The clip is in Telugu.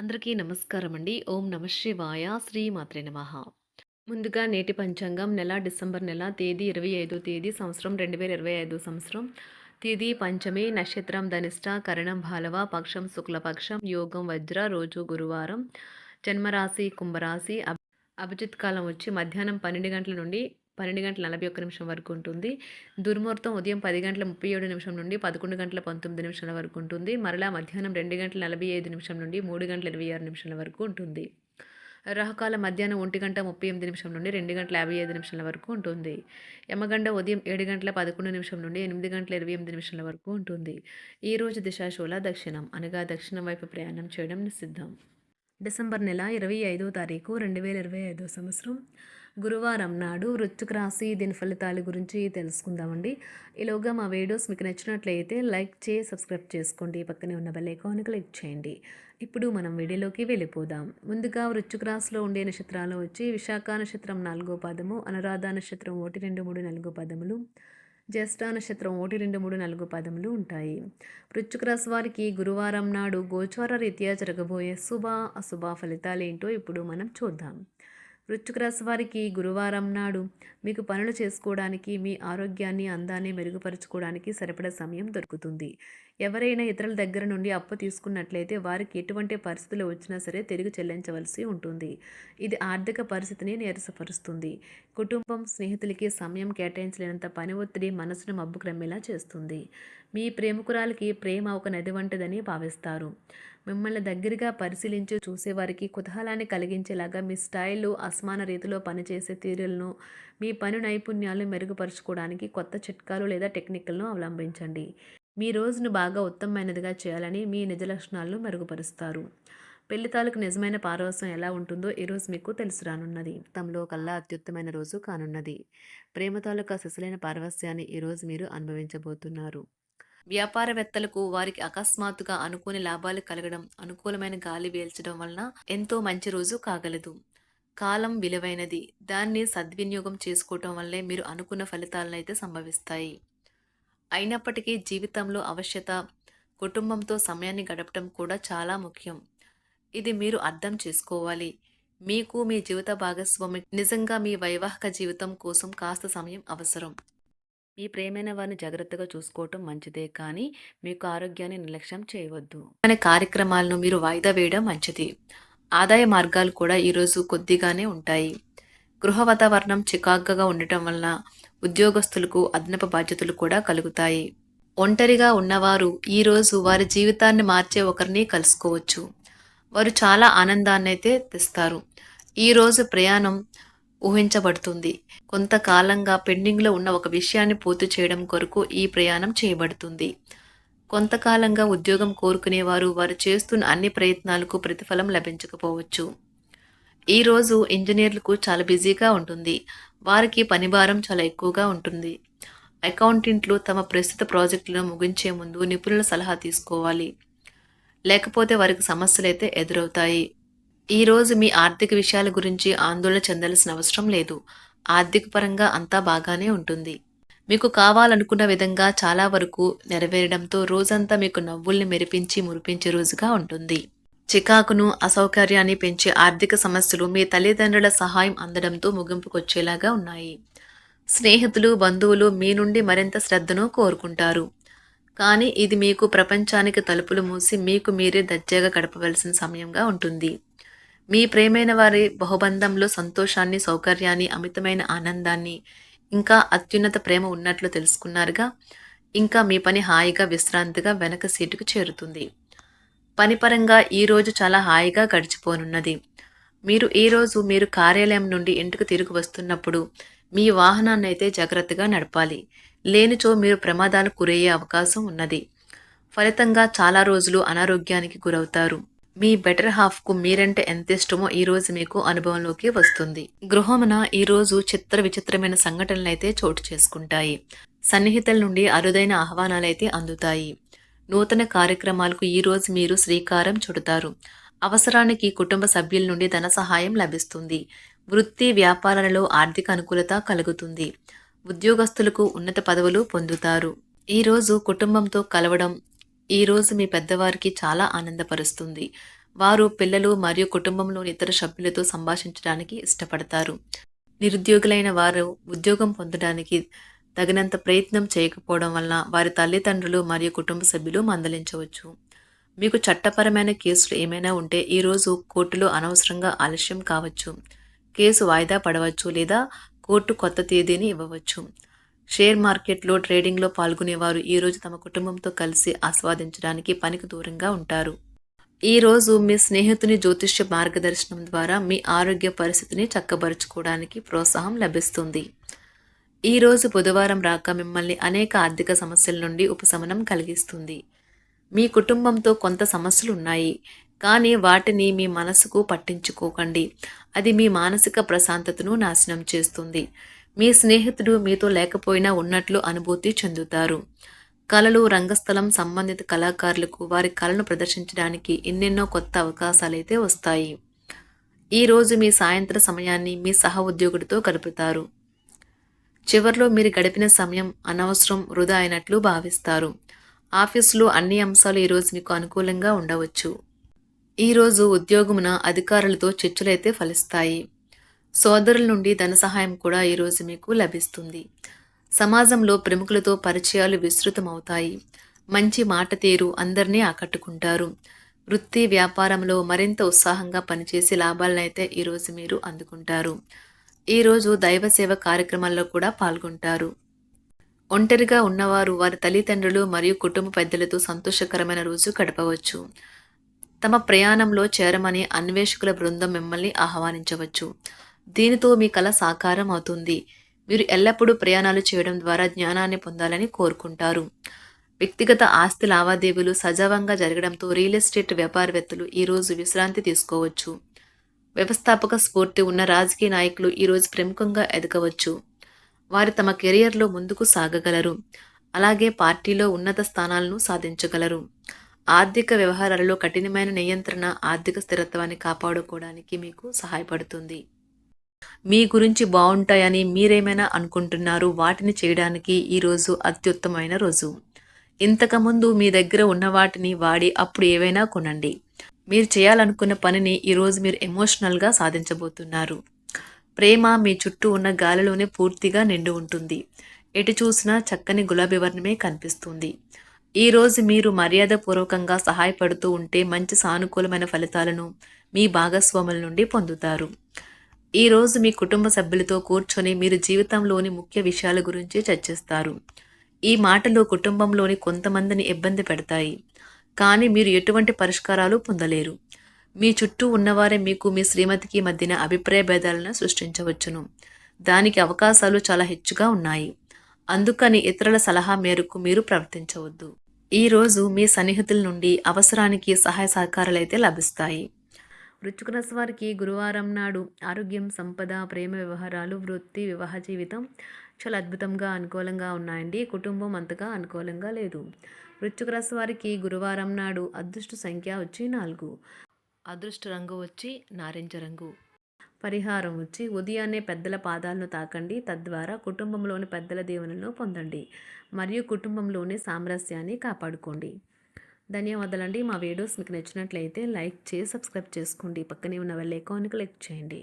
అందరికీ నమస్కారం అండి. ఓం నమ శివాయ. శ్రీ మాత్రే నమః. ముందుగా నేటి పంచాంగం నెల డిసెంబర్ నెల తేదీ 25 తేదీ సంవత్సరం 2025 సంవత్సరం. తిథి పంచమి, నక్షత్రం ధనిష్ట, కరణం బాలవ, పక్షం శుక్లపక్షం, యోగం వజ్ర, రోజు గురువారం, జన్మరాశి కుంభరాశి. అభిజిత్ కాలం వచ్చి మధ్యాహ్నం 12 గంటల నుండి 12 గంటల 41 నిమిషం వరకు ఉంటుంది. దుర్ముహూర్తం ఉదయం 10 గంటల 37 నిమిషం నుండి 11 గంటల 19 నిమిషాల వరకు ఉంటుంది. మరలా మధ్యాహ్నం 2 గంటల 45 నిమిషం నుండి 3 గంటల 26 నిమిషాల వరకు ఉంటుంది. రాహుకాలం మధ్యాహ్నం 1 గంట 38 నిమిషం నుండి 2 గంటల 55 నిమిషాల వరకు ఉంటుంది. యమగండ ఉదయం 7 గంటల 11 నిమిషం నుండి 8 గంటల 28 నిమిషాల వరకు ఉంటుంది. ఈరోజు దిశాశూల దక్షిణం, అనగా దక్షిణం వైపు ప్రయాణం చేయడం నిషిద్ధం. డిసెంబర్ నెల 25వ తారీఖు 2025 సంవత్సరం గురువారం నాడు వృశ్చిక రాశి దీని ఫలితాల గురించి తెలుసుకుందామండి. ఈలోగా మా వీడియోస్ మీకు నచ్చినట్లయితే లైక్ చేసి సబ్స్క్రైబ్ చేసుకోండి. పక్కనే ఉన్న బెల్ ఐకాన్ క్లిక్ చేయండి. ఇప్పుడు మనం వీడియోలోకి వెళ్ళిపోదాం. ముందుగా వృశ్చిక రాశిలో ఉండే నక్షత్రాలు వచ్చి విశాఖ నక్షత్రం 4వ పాదము, అనురాధ నక్షత్రం 1, 2, 3, 4 పదములు, జ్యేష్ఠ నక్షత్రం 1, 2, 3, 4 పదములు ఉంటాయి. వృశ్చిక రాశి వారికి గురువారం నాడు గోచార రీత్యా జరగబోయే శుభ అశుభ ఫలితాలు ఏంటో ఇప్పుడు మనం చూద్దాం. వృశ్చిక రాశి వారికి గురువారం నాడు మీకు పనులు చేసుకోవడానికి, మీ ఆరోగ్యాన్ని అందాన్ని మెరుగుపరుచుకోవడానికి సరిపడా సమయం దొరుకుతుంది. ఎవరైనా ఇతరుల దగ్గర నుండి అప్పు తీసుకున్నట్లయితే వారికి ఎటువంటి పరిస్థితులు వచ్చినా సరే తిరిగి చెల్లించవలసి ఉంటుంది. ఇది ఆర్థిక పరిస్థితిని నీరసపరుస్తుంది. కుటుంబం, స్నేహితులకి సమయం కేటాయించలేనంత పని ఒత్తిడి మనసును మబ్బు క్రమేలా చేస్తుంది. మీ ప్రేమికురాలికి ప్రేమ ఒక నది వంటిదని భావిస్తారు. మిమ్మల్ని దగ్గరగా పరిశీలించి చూసేవారికి కుతూహలాన్ని కలిగించేలాగా మీ స్టైలు, అసమాన రీతిలో పనిచేసే తీరులను, మీ పని నైపుణ్యాలను మెరుగుపరుచుకోవడానికి కొత్త చిట్కాలు లేదా టెక్నిక్లను అవలంబించండి. మీ రోజును బాగా ఉత్తమమైనదిగా చేయాలని మీ నిజ లక్షణాలను మెరుగుపరుస్తారు. పెళ్లి తాలూకు నిజమైన పారవస్యం ఎలా ఉంటుందో ఈరోజు మీకు తెలుసు రానున్నది. తమలో కల్లా అత్యుత్తమైన రోజు కానున్నది. ప్రేమ తాలూకా సిసలైన పారవస్యాన్ని ఈరోజు మీరు అనుభవించబోతున్నారు. వ్యాపారవేత్తలకు వారికి అకస్మాత్తుగా అనుకోని లాభాలు కలగడం, అనుకూలమైన గాలి వీల్చడం వలన ఎంతో మంచి రోజు కాగలదు. కాలం విలువైనది. దాన్ని సద్వినియోగం చేసుకోవటం వల్లే మీరు అనుకున్న ఫలితాలనైతే సంభవిస్తాయి. అయినప్పటికీ జీవితంలో అవశ్యత, కుటుంబంతో సమయాన్ని గడపటం కూడా చాలా ముఖ్యం. ఇది మీరు అర్థం చేసుకోవాలి. మీకు మీ జీవిత భాగస్వామి నిజంగా మీ వైవాహిక జీవితం కోసం కాస్త సమయం అవసరం. మీ ప్రేమైన వారిని జాగ్రత్తగా చూసుకోవటం మంచిదే, కానీ మీకు ఆరోగ్యాన్ని నిర్లక్ష్యం చేయవద్దు. అనే కార్యక్రమాలను మీరు వాయిదా వేయడం మంచిది. ఆదాయ మార్గాలు కూడా ఈరోజు కొద్దిగానే ఉంటాయి. గృహ వాతావరణం చికాకుగా ఉండటం వలన ఉద్యోగస్తులకు అదనపు బాధ్యతలు కూడా కలుగుతాయి. ఒంటరిగా ఉన్నవారు ఈరోజు వారి జీవితాన్ని మార్చే ఒకరిని కలుసుకోవచ్చు. వారు చాలా ఆనందాన్ని అయితే తెస్తారు. ఈరోజు ప్రయాణం ఊహించబడుతుంది. కొంతకాలంగా పెండింగ్లో ఉన్న ఒక విషయాన్ని పూర్తి చేయడం కొరకు ఈ ప్రయాణం చేయబడుతుంది. కొంతకాలంగా ఉద్యోగం కోరుకునేవారు వారు చేస్తున్న అన్ని ప్రయత్నాలకు ప్రతిఫలం లభించకపోవచ్చు. ఈరోజు ఇంజనీర్లకు చాలా బిజీగా ఉంటుంది. వారికి పనిభారం చాలా ఎక్కువగా ఉంటుంది. అకౌంటెంట్లు తమ ప్రస్తుత ప్రాజెక్టులను ముగించే ముందు నిపుణుల సలహా తీసుకోవాలి, లేకపోతే వారికి సమస్యలు అయితే ఎదురవుతాయి. ఈరోజు మీ ఆర్థిక విషయాల గురించి ఆందోళన చెందాల్సిన అవసరం లేదు. ఆర్థిక పరంగా అంతా బాగానే ఉంటుంది. మీకు కావాలనుకున్న విధంగా చాలా వరకు నెరవేరడంతో రోజంతా మీకు నవ్వుల్ని మెరిపించి మురిపించే రోజుగా ఉంటుంది. చికాకును, అసౌకర్యాన్ని పెంచే ఆర్థిక సమస్యలు మీ తల్లిదండ్రుల సహాయం అందడంతో ముగింపుకొచ్చేలాగా ఉన్నాయి. స్నేహితులు, బంధువులు మీ నుండి మరింత శ్రద్ధను కోరుకుంటారు. కానీ ఇది మీకు ప్రపంచానికి తలుపులు మూసి మీకు మీరే దర్జాగా గడపవలసిన సమయంగా ఉంటుంది. మీ ప్రేమైన వారి బహుబంధంలో సంతోషాన్ని, సౌకర్యాన్ని, అమితమైన ఆనందాన్ని, ఇంకా అత్యున్నత ప్రేమ ఉన్నట్లు తెలుసుకున్నారుగా. ఇంకా మీ పని హాయిగా, విశ్రాంతిగా వెనక సీటుకు చేరుతుంది. పనిపరంగా ఈరోజు చాలా హాయిగా గడిచిపోనున్నది. మీరు ఈరోజు మీరు కార్యాలయం నుండి ఇంటికి తిరిగి వస్తున్నప్పుడు మీ వాహనాన్ని అయితే జాగ్రత్తగా నడపాలి. లేనిచో మీరు ప్రమాదాలకు గురయ్యే అవకాశం ఉన్నది. ఫలితంగా చాలా రోజులు అనారోగ్యానికి గురవుతారు. మీ బెటర్ హాఫ్కు మీరంటే ఎంత ఇష్టమో ఈరోజు మీకు అనుభవంలోకి వస్తుంది. గృహమున ఈరోజు చిత్ర విచిత్రమైన సంఘటనలైతే చోటు చేసుకుంటాయి. సన్నిహితుల నుండి అరుదైన ఆహ్వానాలైతే అందుతాయి. నూతన కార్యక్రమాలకు ఈరోజు మీరు శ్రీకారం చుడతారు. అవసరానికి కుటుంబ సభ్యుల నుండి ధన సహాయం లభిస్తుంది. వృత్తి వ్యాపారాలలో ఆర్థిక అనుకూలత కలుగుతుంది. ఉద్యోగస్తులకు ఉన్నత పదవులు పొందుతారు. ఈరోజు కుటుంబంతో కలవడం ఈరోజు మీ పెద్దవారికి చాలా ఆనందపరుస్తుంది. వారు పిల్లలు మరియు కుటుంబంలోని ఇతర సభ్యులతో సంభాషించడానికి ఇష్టపడతారు. నిరుద్యోగులైన వారు ఉద్యోగం పొందడానికి తగినంత ప్రయత్నం చేయకపోవడం వలన వారి తల్లిదండ్రులు మరియు కుటుంబ సభ్యులు మందలించవచ్చు. మీకు చట్టపరమైన కేసులు ఏమైనా ఉంటే ఈరోజు కోర్టులో అనవసరంగా ఆలస్యం కావచ్చు. కేసు వాయిదా పడవచ్చు లేదా కోర్టు కొత్త తేదీని ఇవ్వవచ్చు. షేర్ మార్కెట్లో ట్రేడింగ్లో పాల్గొనేవారు ఈరోజు తమ కుటుంబంతో కలిసి ఆస్వాదించడానికి పనికి దూరంగా ఉంటారు. ఈరోజు మీ స్నేహితుని జ్యోతిష్య మార్గదర్శనం ద్వారా మీ ఆరోగ్య పరిస్థితిని చక్కబరుచుకోవడానికి ప్రోత్సాహం లభిస్తుంది. ఈరోజు బుధవారం రాక మిమ్మల్ని అనేక ఆర్థిక సమస్యల నుండి ఉపశమనం కలిగిస్తుంది. మీ కుటుంబంతో కొంత సమస్యలు ఉన్నాయి, కానీ వాటిని మీ మనసుకు పట్టించుకోకండి. అది మీ మానసిక ప్రశాంతతను నాశనం చేస్తుంది. మీ స్నేహితుడు మీతో లేకపోయినా ఉన్నట్లు అనుభూతి చెందుతారు. కళలు, రంగస్థలం సంబంధిత కళాకారులకు వారి కళను ప్రదర్శించడానికి ఎన్నెన్నో కొత్త అవకాశాలైతే వస్తాయి. ఈరోజు మీ సాయంత్ర సమయాన్ని మీ సహ ఉద్యోగుడితో గడుపుతారు. చివర్లో మీరు గడిపిన సమయం అనవసరం, వృధా అయినట్లు భావిస్తారు. ఆఫీసులో అన్ని అంశాలు ఈరోజు మీకు అనుకూలంగా ఉండవచ్చు. ఈరోజు ఉద్యోగమున అధికారులతో చర్చలైతే ఫలిస్తాయి. సోదరుల నుండి ధన సహాయం కూడా ఈరోజు మీకు లభిస్తుంది. సమాజంలో ప్రముఖులతో పరిచయాలు విస్తృతమవుతాయి. మంచి మాట తీరు అందరినీ ఆకట్టుకుంటారు. వృత్తి వ్యాపారంలో మరింత ఉత్సాహంగా పనిచేసి లాభాలనైతే ఈరోజు మీరు అందుకుంటారు. ఈరోజు దైవ సేవ కార్యక్రమాల్లో కూడా పాల్గొంటారు. ఒంటరిగా ఉన్నవారు వారి తల్లిదండ్రులు మరియు కుటుంబ పెద్దలతో సంతోషకరమైన రోజు గడపవచ్చు. తమ ప్రయాణంలో చేరమని అన్వేషకుల బృందం మిమ్మల్ని ఆహ్వానించవచ్చు. దీనితో మీ కల సాకారం అవుతుంది. మీరు ఎల్లప్పుడూ ప్రయాణాలు చేయడం ద్వారా జ్ఞానాన్ని పొందాలని కోరుకుంటారు. వ్యక్తిగత ఆస్తి లావాదేవీలు సజావంగా జరగడంతో రియల్ ఎస్టేట్ వ్యాపారవేత్తలు ఈరోజు విశ్రాంతి తీసుకోవచ్చు. వ్యవస్థాపక స్ఫూర్తి ఉన్న రాజకీయ నాయకులు ఈరోజు ప్రముఖంగా ఎదగవచ్చు. వారు తమ కెరియర్లో ముందుకు సాగగలరు. అలాగే పార్టీలో ఉన్నత స్థానాలను సాధించగలరు. ఆర్థిక వ్యవహారాలలో కఠినమైన నియంత్రణ ఆర్థిక స్థిరత్వాన్ని కాపాడుకోవడానికి మీకు సహాయపడుతుంది. మీ గురించి బాగుంటాయని మీరేమైనా అనుకుంటున్నారు, వాటిని చేయడానికి ఈరోజు అత్యుత్తమైన రోజు. ఇంతకుముందు మీ దగ్గర ఉన్న వాటిని వాడి అప్పుడు ఏవైనా కొనండి. మీరు చేయాలనుకున్న పనిని ఈరోజు మీరు ఎమోషనల్గా సాధించబోతున్నారు. ప్రేమ మీ చుట్టూ ఉన్న గాలిలోనే పూర్తిగా నిండి ఉంటుంది. ఎటు చూసినా చక్కని గులాబీ వర్ణమే కనిపిస్తుంది. ఈరోజు మీరు మర్యాదపూర్వకంగా సహాయపడుతూ ఉంటే మంచి సానుకూలమైన ఫలితాలను మీ భాగస్వాముల నుండి పొందుతారు. ఈరోజు మీ కుటుంబ సభ్యులతో కూర్చొని మీరు జీవితంలోని ముఖ్య విషయాల గురించి చర్చిస్తారు. ఈ మాటలు కుటుంబంలోని కొంతమందిని ఇబ్బంది పెడతాయి, కానీ మీరు ఎటువంటి పరిష్కారాలు పొందలేరు. మీ చుట్టూ ఉన్నవారే మీకు మీ శ్రీమతికి మధ్యన అభిప్రాయ భేదాలను సృష్టించవచ్చును. దానికి అవకాశాలు చాలా హెచ్చుగా ఉన్నాయి. అందుకని ఇతరుల సలహా మేరకు మీరు ప్రవర్తించవద్దు. ఈరోజు మీ సన్నిహితుల నుండి అవసరానికి సహాయ సహకారాలైతే లభిస్తాయి. వృశ్చిక రాశి వారికి గురువారం నాడు ఆరోగ్యం, సంపద, ప్రేమ వ్యవహారాలు, వృత్తి, వివాహ జీవితం చాలా అద్భుతంగా అనుకూలంగా ఉన్నాయండి. కుటుంబం అంతగా అనుకూలంగా లేదు. వృశ్చిక రాశి వారికి గురువారం నాడు అదృష్ట సంఖ్య వచ్చి 4, అదృష్ట రంగు వచ్చి నారింజ రంగు. పరిహారం వచ్చి ఉదయాన్నే పెద్దల పాదాలను తాకండి. తద్వారా కుటుంబంలోని పెద్దల దీవెనలను పొందండి మరియు కుటుంబంలోని సామరస్యాన్ని కాపాడుకోండి. ధన్యవాదాలండి. మా వీడియోస్ మీకు నచ్చినట్లయితే లైక్ చేసి సబ్స్క్రైబ్ చేసుకోండి. పక్కనే ఉన్న బెల్ ఐకాన్కి క్లిక్ చేయండి.